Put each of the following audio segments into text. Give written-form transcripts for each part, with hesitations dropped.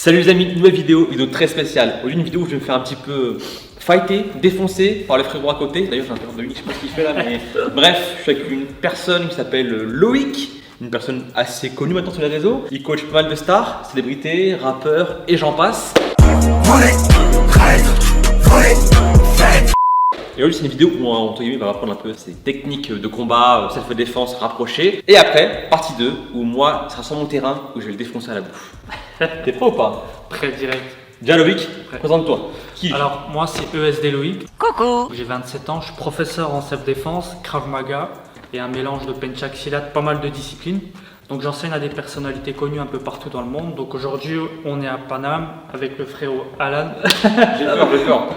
Salut les amis, nouvelle vidéo très spéciale. Aujourd'hui une vidéo où je vais me faire un petit peu fighter, défoncer par les frérots à côté. D'ailleurs j'ai un terme de Dominique, je sais pas ce qu'il fait là, mais bref, je suis avec une personne qui s'appelle Loïc, une personne assez connue maintenant sur les réseaux. Il coach pas mal de stars, célébrités, rappeurs et j'en passe. Et aujourd'hui c'est une vidéo où entre guillemets, on va apprendre un peu ses techniques de combat, self-défense rapprochée. Et après, partie 2, où moi, ça sera sur mon terrain, où je vais le défoncer à la bouffe. T'es prêt ou pas? Prêt direct. Bien Loïc, présente-toi. Qui? Alors moi c'est ESD Loïc. Coucou. J'ai 27 ans, je suis professeur en self-défense, Krav Maga et un mélange de Penchak Silat, pas mal de disciplines. Donc j'enseigne à des personnalités connues un peu partout dans le monde. Donc aujourd'hui on est à Paname avec le frérot Alan. J'ai peur.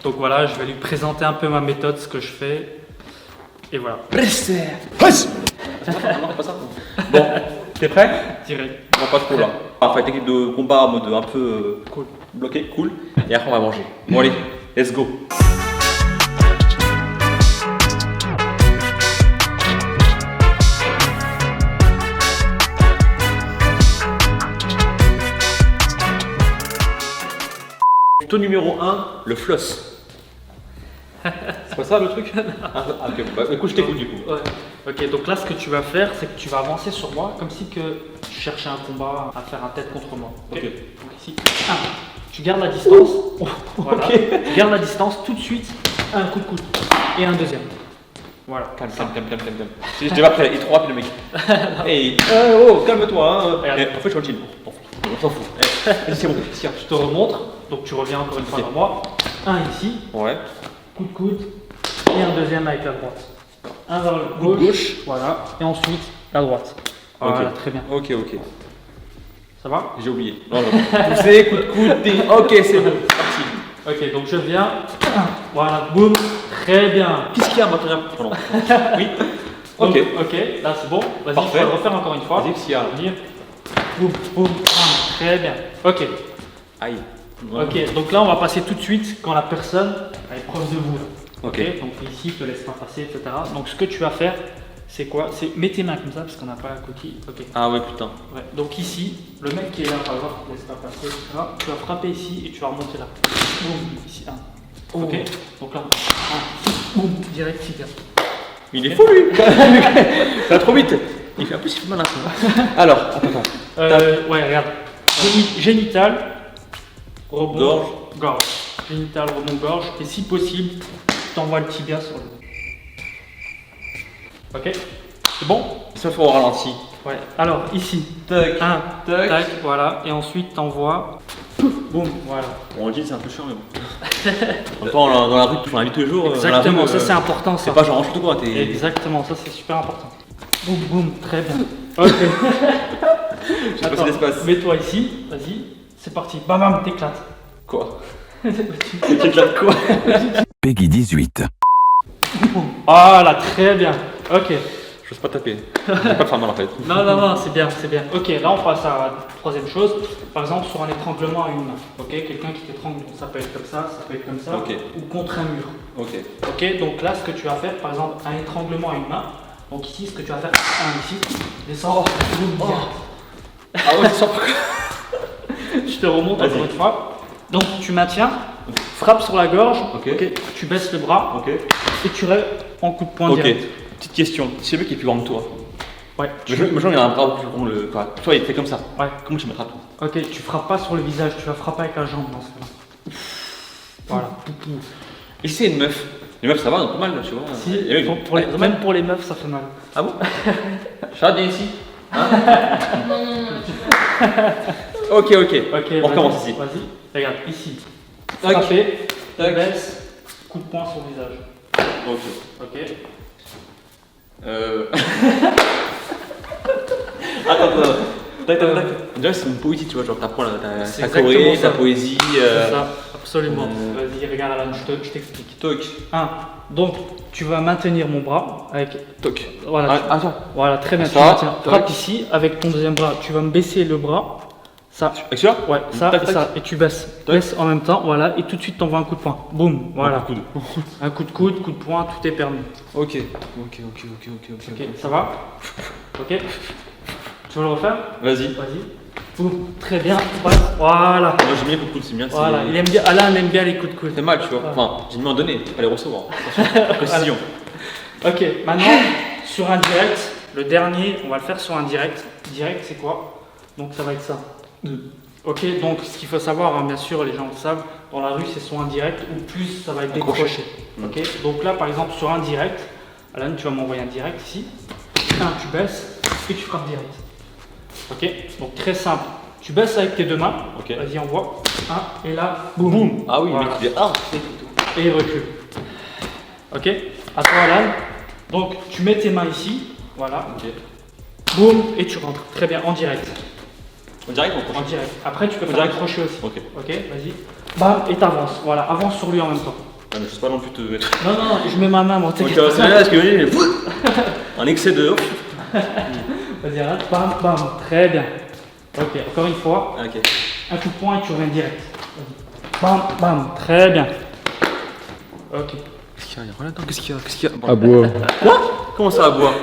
Donc voilà, je vais lui présenter un peu ma méthode, ce que je fais. Et voilà. Non, pas ça. Bon, t'es prêt? Direct. Non, pas trop là. Enfin, technique de combat en mode un peu Cool. bloqué, cool. Et après on va manger. Bon allez, let's go. Tuto numéro 1, le floss. C'est pas ça le truc? Ok, bah, écoute, je t'écoute du coup. Ouais. Ok, donc là ce que tu vas faire, c'est que tu vas avancer sur moi comme si que tu cherchais un combat à faire un tête contre moi. Ok. Donc ici, tu gardes la distance. Voilà. Ok. Tu gardes la distance tout de suite, un coup de coude et un deuxième. Voilà. Calme. J'étais pas prêt, il est trop rapide le mec. Hey, oh, calme-toi. Hein. Regarde. En fait, je suis on s'en fout. Vas-y, c'est bon. Tiens, je te remontre, donc tu reviens encore une fois vers moi. Un ici, Ouais. coup de coude et un deuxième avec la droite. Un vers le gauche, voilà, et ensuite la droite. Voilà, Ok. très bien. Ok. Ça va? J'ai oublié. Non. Poussez, coup de coude, ok, c'est bon. Parti. Ok, donc je viens. Voilà, boum, très bien. Qu'est-ce qu'il y a maintenant? Pardon. Oui. Donc, Ok. ok, là c'est bon. Vas-y, Parfait. je vais le refaire encore une fois. Vas-y, qu'est-ce qu'il y a? Venir. Boum, boum, très bien. Ok. Aïe. Ok, donc là on va passer tout de suite quand la personne est proche de vous. Ok. Donc ici, te laisse pas passer, etc. Donc ce que tu vas faire, c'est quoi? C'est mets tes mains comme ça parce qu'on n'a pas la coquille. Ok. Ah ouais, putain. Ouais. Donc ici, le mec qui est là par exemple, te laisse pas passer, etc. Tu vas frapper ici et tu vas remonter là. Boum, ici, un. Ok. Donc là, un. Boum, direct, super. Il est fou lui. Ça va trop vite. Il fait un peu si malin. Alors, attends. Ouais, regarde. Génital, rebond, gorge. Génital, rebond, gorge. Et si possible, t'envoies le tibia sur le dos. Ok? C'est bon? Ça faut au ralenti. Ouais. Alors, ici. Tac. Un, Tac. tac, voilà. Et ensuite, t'envoies. Boum, voilà. Bon, on le dit, c'est un peu chiant, mais bon. En même temps, dans la rue, enfin, la vie tous les jours. dans la Exactement, rue, ça c'est important. C'est Ça. pas genre n'importe quoi. T'es. Exactement, ça c'est super important. Boum, boum, très bien. Ok. J'ai passé l'espace. Mets-toi ici, vas-y. C'est parti. Bam, bam, t'éclates. Quoi? T'éclates quoi? Peggy 18. Voilà, très bien. Ok. J'ose pas taper. Je vais pas te faire mal en fait. Non, c'est bien, c'est bien. Ok, là on passe à la troisième chose. Par exemple, sur un étranglement à une main. Ok, quelqu'un qui t'étrangle, ça peut être comme ça peut être comme ça, Ok. ou contre un mur. Ok. Ok, donc là, ce que tu vas faire, par exemple, un étranglement à une main. Donc ici, ce que tu vas faire, un ici, descends, boum, direct. Ah ouais, c'est sûr. Je te remonte Vas-y. encore une fois. Donc tu maintiens, frappe sur la gorge, Ok. tu baisses le bras Ok. et tu rêves en coup de poing Ok. direct. Petite question. Si le mec est plus grand que toi, Ouais. mais genre il a un bras plus grand le. Quoi. Toi il fait comme ça. Ouais. Comment tu mettras toi? Ok, tu frappes pas sur le visage, tu vas frapper avec la jambe dans ce cas-là. Voilà. Et si c'est une meuf? Les meufs ça va, pas mal, tu vois. Si, Et eux, ils vont- même pour les meufs, ça fait mal. Ah bon? Charles, viens ici. Hein? Ok. Ok, On recommence ici. Vas-y, regarde, ici. Tac. Frapper, Tac. baisse, coup de poing sur le visage. Ok. Ok. Attends. Tac. Déjà c'est une poésie, tu vois, genre t'apprends C'est ta exactement choré, ça. ta poésie. C'est ça, absolument. euh, Vas-y, regarde Alan, je t'explique. Toc. 1. Donc, tu vas maintenir mon bras avec. Toc. Voilà, Attends. voilà, très bien. Ça, Tu maintiens. tac. Frappe ici avec ton deuxième bras. Tu vas me baisser le bras. Ça. Avec celui-là? Ouais, ça Tac, et tac. ça. Et tu baisses. Tac. Baisse en même temps, voilà. Et tout de suite, t'envoies un coup de poing. Boum, voilà. Un coup de coude. Un coup de coude, coup de poing, tout est permis. Ok. Ok, ça va? Ok. Tu veux le refaire? Vas-y. Vas-y. Boum, très bien. Voilà. Moi j'ai mis les coups de coude, c'est bien. Voilà. Il aime bien, Alain aime bien les coups de coude. C'est mal, tu vois. Enfin, j'ai mis en donné, pas les recevoir. Attention, précision. Ok, maintenant, sur un direct, le dernier, on va le faire sur un direct. Direct, c'est quoi? Donc ça va être ça. Ok, donc ce qu'il faut savoir, hein, bien sûr, les gens le savent, dans la rue, c'est soit un direct ou plus ça va être décroché. Ok, donc là, par exemple, sur un direct, Alan, tu vas m'envoyer un direct ici. Tu baisses et tu frappes direct. Ok, donc très simple. Tu baisses avec tes deux mains. Ok. Vas-y, envoie. Et là, boum. Boum. Ah oui, voilà. le mec il est. Ah. Et il recule. Ok, à toi, Alan. Donc tu mets tes mains ici. Voilà. Ok. Boum, et tu rentres. Très bien, en direct. En direct ou en En crochet? direct. Après, tu peux faire direct. un crochet aussi. Ok. Ok, vas-y. Bam, et t'avances. Voilà, avance sur lui en même temps. Ah, mais je sais pas non plus te mettre. Non, non, je mets ma main, moi. Ok, c'est bien parce que lui, un excès de. Vas-y, arrête. Bam, bam. Très bien. Ok, encore une fois. Ok. Un coup de poing et tu reviens direct. Vas-y. Bam, bam. Très bien. Ok. Qu'est-ce qu'il y a là-dedans? Qu'est-ce qu'il y a? À boire. Comment ça à boire?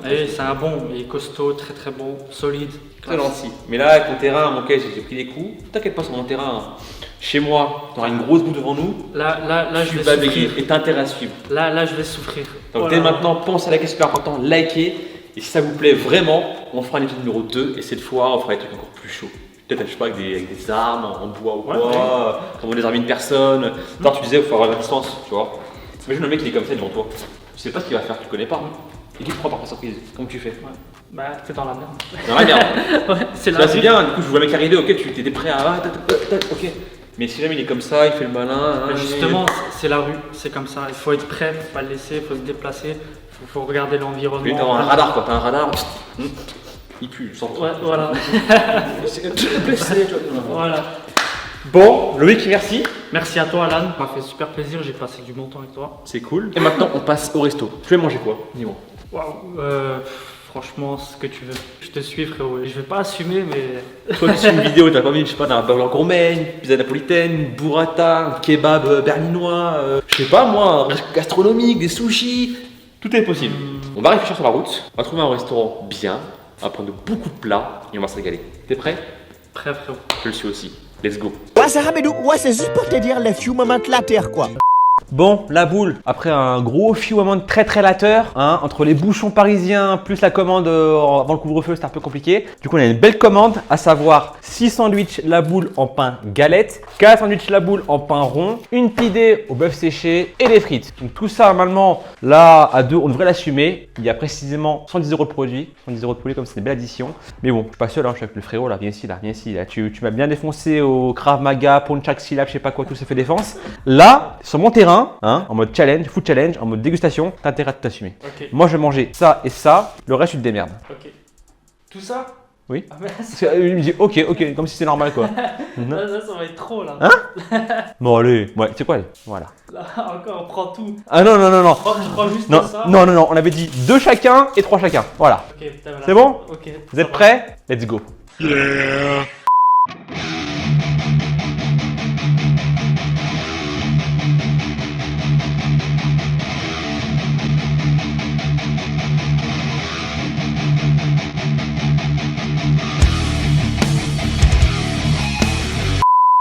Et c'est un bon, il est costaud, très très beau, solide. Très gentil. Mais là, avec mon terrain, mon caisse, j'ai pris des coups. T'inquiète pas sur mon terrain. Chez moi, t'auras une grosse boue devant nous. Là, je Tu vais vas souffrir. bégayer et t'as intérêt à suivre. Là, je vais souffrir. Donc Voilà. dès maintenant, pense à la question super importante, likez. Et si ça vous plaît vraiment, on fera l'épisode numéro 2 et cette fois, on fera des trucs encore plus chauds. Peut-être, je sais pas, avec des armes en bois ou quoi, comme on désarme une personne. Tu disais, il faut avoir la distance, tu vois. Imagine le mec, il est comme ça devant toi. Tu sais pas ce qu'il va faire, tu le connais pas. Et qui te prend par surprise, comme tu fais. Ouais. Bah, t'es dans la merde. Dans la merde. Ouais, c'est Là, là. c'est bien, du coup, je vois le mec arriver, ok, tu étais prêt à. Ok. Mais si jamais il est comme ça, il fait le malin. Mais justement, c'est la rue, c'est comme ça. Il faut être prêt, faut pas le laisser, il faut se déplacer, il faut regarder l'environnement. Lui, t'as un radar quoi, t'as un radar. Il pue, je sens. Ouais, voilà. Voilà. Bon, Loïc, merci. Merci à toi, Alan. Ça m'a fait super plaisir, j'ai passé du bon temps avec toi. C'est cool. Et maintenant, on passe au resto. Tu veux manger quoi? Dis-moi. Waouh. Franchement, ce que tu veux. Je te suis, frérot. Je vais pas assumer, mais. Toi, tu fais une vidéo, t'as pas mis, je sais pas, d'un burger gourmet, une pizza napolitaine, une burrata, un kebab berlinois, je sais pas moi, un resto gastronomique, des sushis. Tout est possible. On va réfléchir sur la route, on va trouver un restaurant bien, on va prendre beaucoup de plats et on va se régaler. T'es prêt? Prêt, frérot. Je le suis aussi. Let's go. Ouais, ça Hamidou, ouais, c'est juste pour te dire les few moments de la terre, quoi. Bon, la boule, après un gros few moment très très lateur, hein, entre les bouchons parisiens plus la commande avant le couvre-feu, c'était un peu compliqué. Du coup, on a une belle commande, à savoir 6 sandwichs la boule en pain galette, 4 sandwichs la boule en pain rond, une pidée au bœuf séché et des frites. Donc tout ça, normalement, là, à deux, on devrait l'assumer. Il y a précisément 110 € de produit, 110 € de poulet, comme c'est une belle addition. Mais bon, je suis pas seul, hein, je suis avec le frérot là, viens ici là, viens ici là. Tu m'as bien défoncé au Krav Maga, Ponchak Silab, je sais pas quoi, tout se fait défense. Là, sur mon terrain, hein, en mode challenge, food challenge, en mode dégustation, t'as intérêt à t'assumer. Ok. Moi, je vais manger ça et ça, le reste, tu te démerdes. Ok. Tout ça? Oui. Ah, mais Parce que, il me dit ok, comme si c'est normal quoi. ça va être trop là. Hein? Bon, allez, ouais, c'est quoi allez, voilà. Là, encore, on prend tout. Ah non, non, non, non. Je prends juste Non, ça. non, non, non, on avait dit 2 chacun et 3 chacun. Voilà. Ok, putain, voilà. C'est bon? Ok. Vous êtes prêts? Let's go.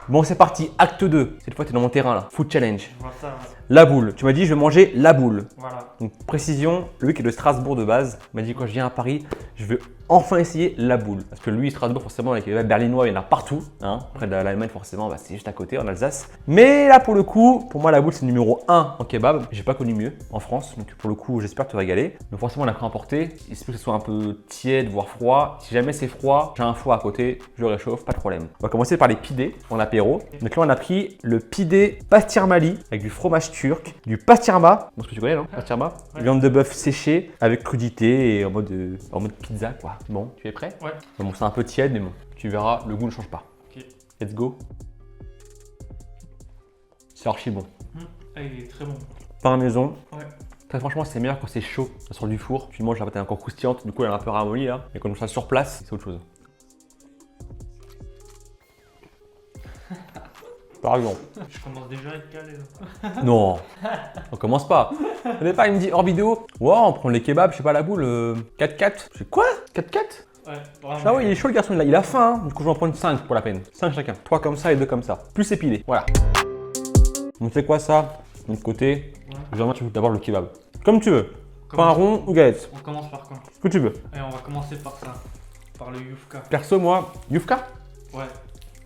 Bon, c'est parti, acte 2. Cette fois, tu es dans mon terrain là. Food challenge. Je vois ça, ouais. La boule. Tu m'as dit, je vais manger la boule. Voilà. Donc, précision, lui qui est de Strasbourg de base, m'a dit quand je viens à Paris, je veux enfin essayer la boule. Parce que lui, Strasbourg, forcément, avec les kebabs berlinois, il y en a partout. Hein. Près de l'Allemagne, forcément, bah, c'est juste à côté, en Alsace. Mais là, pour le coup, pour moi, la boule, c'est le numéro 1 en kebab. J'ai pas connu mieux en France. Donc, pour le coup, j'espère te régaler. Donc, forcément, on a pris emporter. Il se peut que ce soit un peu tiède, voire froid. Si jamais c'est froid, j'ai un four à côté, je le réchauffe, pas de problème. On va commencer par les pidés en apéro. Donc là, on a pris le pidé pastirmali avec du fromage turc, du pastirma, ce que tu connais, non? Pastirma, Ouais. viande de bœuf séchée avec crudité et en mode pizza, quoi. Bon, tu es prêt? Ouais. Bon, c'est un peu tiède, mais bon, tu verras, le goût ne change pas. Ok. Let's go. C'est archi bon. Ah, il est très bon. Pain maison. Ouais. Très franchement, c'est meilleur quand c'est chaud, ça sort du four. Tu le manges, la pâte est encore croustillante, du coup, elle a un peu ramolli là. Et quand on ça sur place, c'est autre chose. Par exemple. Je commence déjà à être calé là. Non, on commence pas. Au départ, il me dit hors vidéo, ouais, on prend les kebabs, je sais pas, la boule, 4-4. Je fais quoi? 4-4? Ouais, vraiment. Ah ouais, il est chaud le garçon, il a faim. Hein. Du coup, je vais en prendre 5 pour la peine. 5 chacun. 3 comme ça et 2 comme ça. Plus épilé. Voilà. Donc, c'est quoi ça? De l'autre côté, généralement, tu veux d'abord le kebab. Comme tu veux. Pain rond ou galette? On commence par quoi? Ce que tu veux. Et on va commencer par ça. Par le Yufka. Perso, moi, Yufka? Ouais.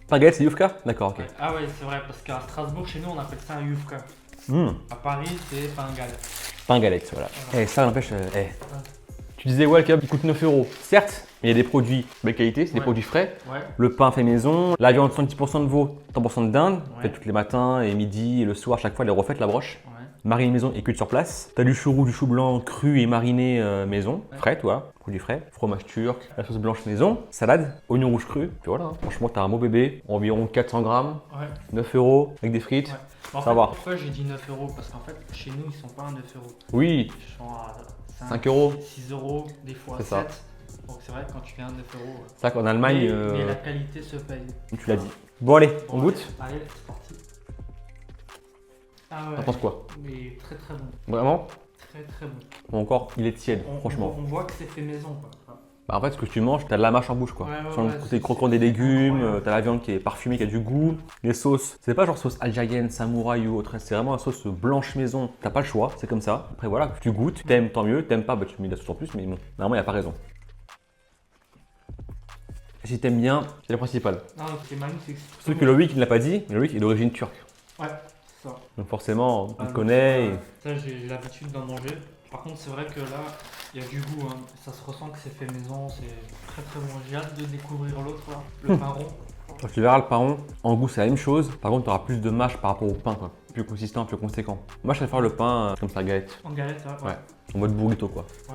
Pas galette, c'est Yufka? D'accord, ok. Ouais. Ah ouais, c'est vrai, parce qu'à Strasbourg, chez nous, on appelle ça un Yufka. À Paris, c'est pain galette. Pain galette, voilà. Eh, ça n'empêche. Tu disais, ouais, le kebab il coûte 9 €. Certes, mais il y a des produits de belle qualité, c'est des produits frais. Ouais. Le pain fait maison, la viande 70% de veau, 30% de dinde. Ouais. Fait tous les matins et midi et le soir, chaque fois, elle est refaite la broche. Ouais. Marinée maison et cuite sur place. T'as du chou rouge, du chou blanc cru et mariné maison, frais, toi, produits frais. Fromage turc, la sauce blanche maison, salade, oignon rouge cru. Puis voilà, hein. Franchement, t'as un beau bébé, environ 400 grammes, Ouais. 9 € avec des frites. Ouais. En Ça fait, va. pourquoi j'ai dit 9 €? Parce qu'en fait, chez nous, ils sont pas à 9 €. Oui, Ils sont à 5 €. 6 €, des fois C'est 7. ça. Donc c'est vrai que quand tu viens à 9 €. C'est vrai qu'en Allemagne, Mais la qualité se paye. tu l'as dit. Bon, allez, on Bon, goûte. Allez, c'est parti. Ah ouais. T'en penses quoi? Mais très très bon. Vraiment? Très très bon. Bon, encore, il est tiède, franchement. On voit que c'est fait maison quoi. Bah, en fait, ce que tu manges, t'as de la mâche en bouche quoi. Ouais, Sur le ouais, côté c'est- croquant des c'est légumes, incroyable. t'as la viande qui est parfumée, qui a du goût. Les sauces, c'est pas genre sauce algérienne, samouraï ou autre, c'est vraiment une sauce blanche maison. T'as pas le choix, c'est comme ça. Après voilà, tu goûtes, t'aimes tant mieux, t'aimes pas, bah tu mets de la sauce en plus, mais bon, normalement, y a pas raison. Si t'aimes bien, c'est le principal. Non, c'est magnifique. Sauf que Loïc, il ne l'a pas dit, mais Loïc est d'origine turque. Ouais, c'est ça. Donc forcément, il Ah, connaît. donc, ça, j'ai l'habitude d'en manger. Par contre, c'est vrai que là, il y a du goût. Hein. Ça se ressent que c'est fait maison. C'est très très bon. J'ai hâte de découvrir l'autre là, le pain rond. Quand tu verras le pain rond, en goût c'est la même chose. Par contre, tu auras plus de mâche par rapport au pain, quoi. Plus consistant, plus conséquent. Moi, je préfère le pain comme ça, galette. En galette, ouais. Ouais. En mode burrito, quoi. Ouais.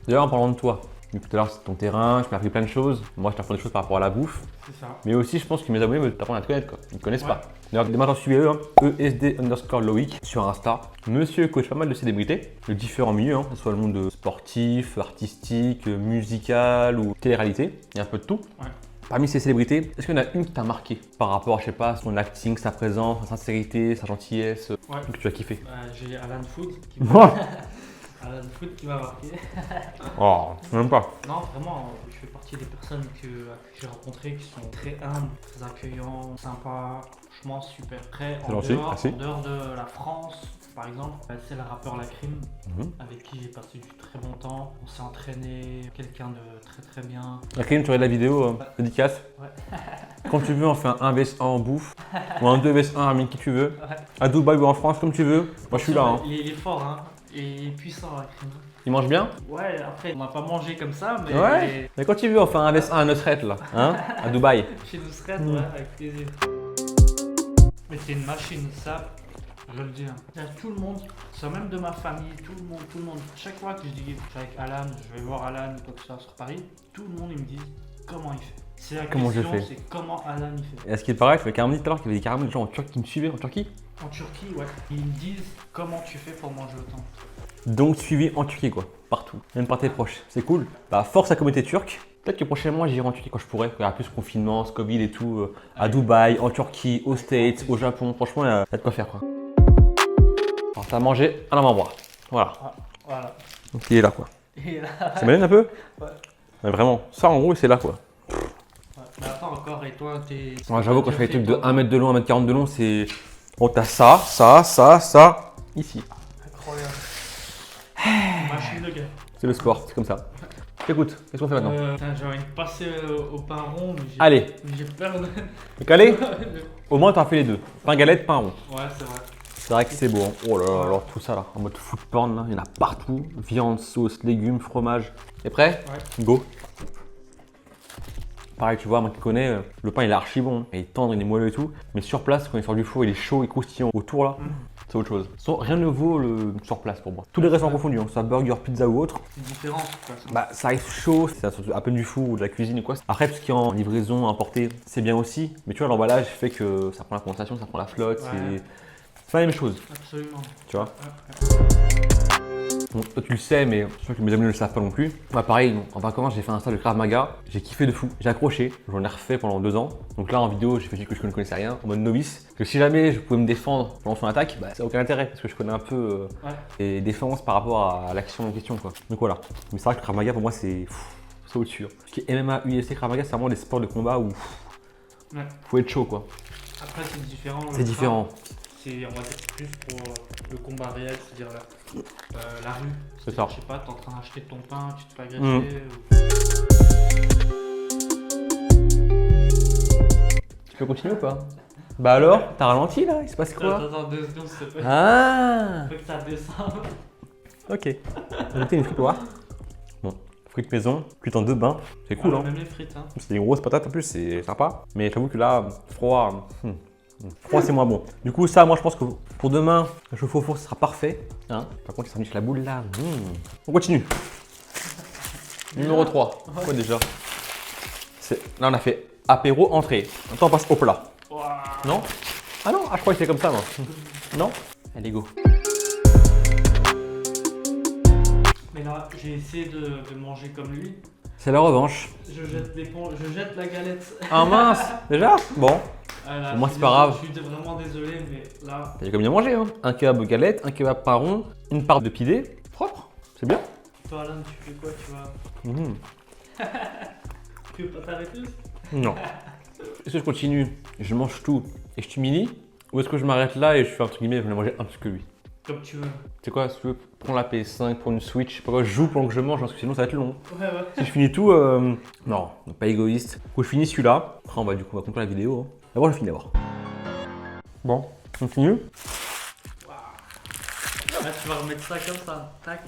D'ailleurs, en parlant de toi, depuis tout à l'heure, c'est ton terrain, je m'ai appris plein de choses. Moi, je t'apprends des choses par rapport à la bouffe. C'est ça. Mais aussi, je pense que mes abonnés veulent t'apprendre à te connaître, quoi. Ils ne connaissent Ouais. pas. D'ailleurs, maintenant, suivez-eux, hein. ESD_Loïc sur Insta. Monsieur coach pas mal de célébrités, de différents milieux, hein, que ce soit le monde sportif, artistique, musical ou télé-réalité. Il y a un peu de tout. Ouais. Parmi ces célébrités, est-ce qu'il y en a une qui t'a marqué par rapport à, je sais pas, son acting, sa présence, sa sincérité, sa gentillesse, Ouais. que tu as kiffé? J'ai Alan Food qui Oh, Alan Food qui m'a marqué. oh, même pas. Non, vraiment, je fais partie des personnes que j'ai rencontrées qui sont très humbles, très accueillants, sympas, franchement super. Après, C'est en gentil, dehors, merci. en dehors de la France, par exemple, c'est le rappeur Lacrim, Mhm. avec qui j'ai passé du très bon temps. On s'est entraîné, quelqu'un de très très bien. Laquelle, tu regardes la vidéo, dédicace. Ouais. Quand tu veux, on fait un 1vs1 en bouffe, ou un 2vs1 avec qui tu veux. Ouais. À Dubaï ou en France, comme tu veux. Moi, je suis là. Hein. Il est fort, hein. Et il est puissant, Lacrim. Il mange bien? Ouais, après, on n'a pas mangé comme ça, mais Ouais. Mais quand tu veux, on fait un 1vs1 à Nusret, là. Hein, à Dubaï. chez nous serait, Mm. ouais, avec plaisir. Mais c'est une machine, ça, je le dis. Hein. Il y a tout le monde, c'est même de ma famille, tout le monde. Chaque fois que je dis que je suis avec Alan, je vais voir Alan ou quoi que ce soit sur Paris, tout le monde il me dit comment il fait. C'est la Comment je question, fais c'est comment Alan il fait. Et à ce qui paraît, je fais carrément dit tout à l'heure qu'il y avait carrément des gens en Turquie qui me suivaient en Turquie. En Turquie, ouais, ils me disent comment tu fais pour manger autant. Donc suivi en Turquie, quoi. Partout. Même par tes proches. C'est cool. Bah, force à la communauté turque. Peut-être que prochainement, j'irai en Turquie quand je pourrai. Quand il y aura plus de confinement, ce Covid et tout. À Dubaï, en Turquie, aux States, au Japon. Franchement, il y a de quoi faire, quoi. Alors, t'as mangé un avant-bras. Voilà. Ah, voilà. Donc, il est là, quoi. Et là, Ça m'étonne un peu? Ouais. Mais vraiment, ça en gros, c'est là, quoi. ouais. Mais attends encore, et toi, t'es. Ouais, j'avoue, quand je fais des trucs de 1 mètre de long, 1m40 de long, c'est. Oh, t'as ça. Ici. Incroyable. Machine de guerre. C'est le sport, c'est comme ça. Écoute, qu'est-ce qu'on fait maintenant? Putain, j'ai envie de passer au pain rond, mais Allez, j'ai peur de. donc allez, au moins t'as fait les deux. Pain galette, pain rond. Ouais, c'est vrai. C'est vrai que c'est beau. Hein. Oh là là, alors tout ça là, en mode food porn là, il y en a partout. Viande, sauce, légumes, fromage. T'es prêt? Ouais. Go. Pareil, tu vois, moi qui connais, le pain il est archi bon. Il est tendre, il est moelleux et tout. Mais sur place, quand il sort du four, il est chaud et croustillant autour là. C'est autre chose. Rien ne vaut le sur place pour moi. Tous les restaurants confondus, hein, que ce soit burger, pizza ou autre. C'est différent, de toute façon. Bah, ça arrive chaud, c'est à peine du four ou de la cuisine ou quoi. Après, tout ce qui est en livraison, importé, c'est bien aussi. Mais tu vois, l'emballage fait que ça prend la condensation, ça prend la flotte. Ouais. C'est pas la même chose, Absolument. tu vois. Ouais. Bon, toi tu le sais, mais je crois que mes amis ne le savent pas non plus. Moi pareil, en vacances j'ai fait un stage de Krav Maga, j'ai kiffé de fou, j'ai accroché, j'en ai refait pendant 2 ans. Donc là en vidéo j'ai fait que je ne connaissais rien, en mode novice. Parce que si jamais je pouvais me défendre pendant son attaque, bah ça n'a aucun intérêt, parce que je connais un peu les défenses par rapport à l'action en question quoi. Donc voilà. Mais c'est vrai que le Krav Maga pour moi c'est au-dessus. Ce qui est MMA, UFC, Krav Maga, c'est vraiment des sports de combat où faut être chaud quoi. Après, c'est différent. C'est différent. C'est, on va dire, plus pour le combat réel, c'est-à-dire la rue. C'est ça. Je sais pas, t'es en train d'acheter ton pain, tu te fais Mmh. agresser. Tu peux continuer ou pas? Bah alors, t'as ralenti là? Il se passe quoi? Attends, 2 secondes, s'il te plaît. Ah! Faut que ça descende. Ok. J'ai noté une frite noire. Bon, frites maison, cuite en 2 bains. C'est cool hein. Même les frites, hein. C'est des grosses patates en plus, c'est sympa. Mais j'avoue que là, froid, froid c'est moins bon. Du coup, ça, moi je pense que pour demain, le chauffe au four, ce sera parfait. Hein, par contre, il s'en la boule là. On continue. Numéro 3. Quoi déjà? Là, on a fait apéro, entrée. Maintenant, on passe au plat. Ouah. Non? Ah non, je crois que c'est comme ça, moi. Non? Allez, go. Mais là, j'ai essayé de manger comme lui. C'est la revanche. Je jette l'éponge, je jette la galette. Ah mince! Déjà? Bon. Ah là, Pour moi, je suis c'est pas grave. Je suis vraiment désolé, mais là. T'as quand même bien mangé, hein. Un kebab galette, un kebab pain rond, une part de pidé. Propre. C'est bien. Toi, Alan, tu fais quoi? Tu vas. Tu veux pas t'arrêter? Non. Est-ce que je continue, je mange tout et je t'humilie? Ou est-ce que je m'arrête là et je fais entre guillemets, je vais manger un plus que lui? Comme tu veux. C'est quoi, si tu veux, prends la PS5, prends une Switch, je sais pas quoi, je joue pendant que je mange parce que sinon ça va être long. Ouais. Si je finis tout, non, pas égoïste. Du coup, je finis celui-là. Après, on va conclure la vidéo. Hein. D'abord, je finis d'abord. Bon, on continue. Là, tu vas remettre ça comme ça. Tac.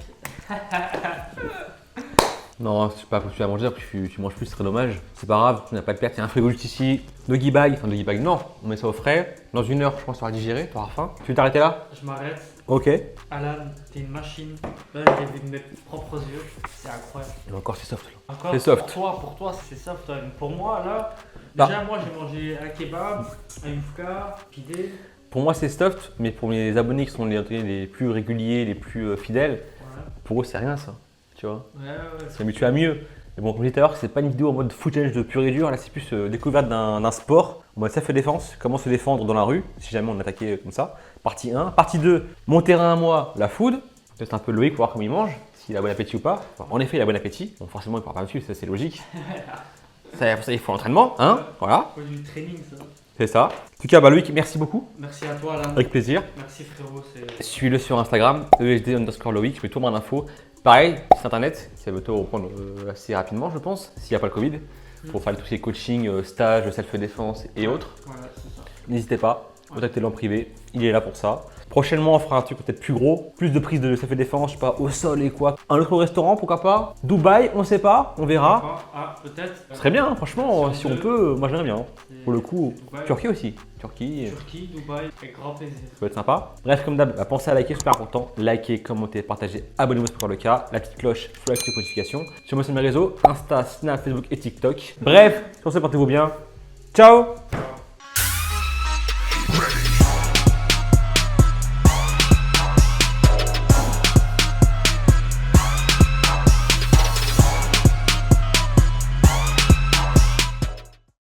Non, c'est pas que tu vas manger, après tu manges plus, ce serait dommage. C'est pas grave, tu n'as pas de perte. Il y a un frigo juste ici. Doggy bag, enfin doggy bag, non, on met ça au frais. Dans 1 heure, je pense que tu auras digéré, tu auras faim. Tu veux t'arrêter là? Je m'arrête. Ok. Et Alan, t'es une machine. Là, j'ai vu de mes propres yeux. C'est incroyable. encore, c'est soft là. Encore, C'est soft. Pour toi, c'est soft. Pour moi, là, Ah. déjà, moi, j'ai mangé un kebab, un yufka, pidé. Pour moi, c'est soft, mais pour mes abonnés qui sont les plus réguliers, les plus fidèles, Voilà. pour eux, c'est rien ça. Tu vois, Ouais. c'est habitué à mieux. Mais bon, comme je disais tout à l'heure, c'est pas une vidéo en mode footage de pur et dur. Là, c'est plus découverte d'un sport, en mode self-défense, comment se défendre dans la rue, si jamais on attaquait comme ça. Partie 1. Partie 2, mon terrain à moi, la food. Teste un peu Loïc pour voir comment il mange, s'il a bon appétit ou pas. Enfin, en effet, il a bon appétit. Bon, forcément, il ne parle pas dessus, ça c'est logique. Pour ça, il faut l'entraînement, hein. Voilà, Faut du training, ça. c'est ça. En tout cas, bah, Loïc, merci beaucoup. Merci à toi, Alan. Avec plaisir. Merci, frérot. Suis-le sur Instagram, ESD_Loïc, je mets tout en info. Pareil, site internet, qui va bientôt reprendre assez rapidement, je pense, s'il n'y a pas le Covid, pour faire tous ces coachings, stages, self-défense et autres. Voilà, c'est ça. N'hésitez pas, contactez-le en privé, il est là pour ça. Prochainement, on fera un truc peut-être plus gros, plus de prises de self-défense, je sais pas, au sol et quoi. Un autre restaurant, pourquoi pas. Dubaï, on sait pas, on verra. Ah, peut-être. Ce serait bien, hein, franchement, si on peut, moi j'aimerais bien. Hein. Et Pour le coup, Dubaï. Turquie aussi. Turquie. Turquie, Dubaï, avec grand plaisir. Ça peut être sympa. Bref, comme d'hab, pensez à liker, super important. Likez, commentez, partagez, abonnez-vous si c'est encore le cas. La petite cloche, faut activer les notifications. Sur moi sur mes réseaux, Insta, Snap, Facebook et TikTok. Bref, sur ce, portez-vous bien. Ciao!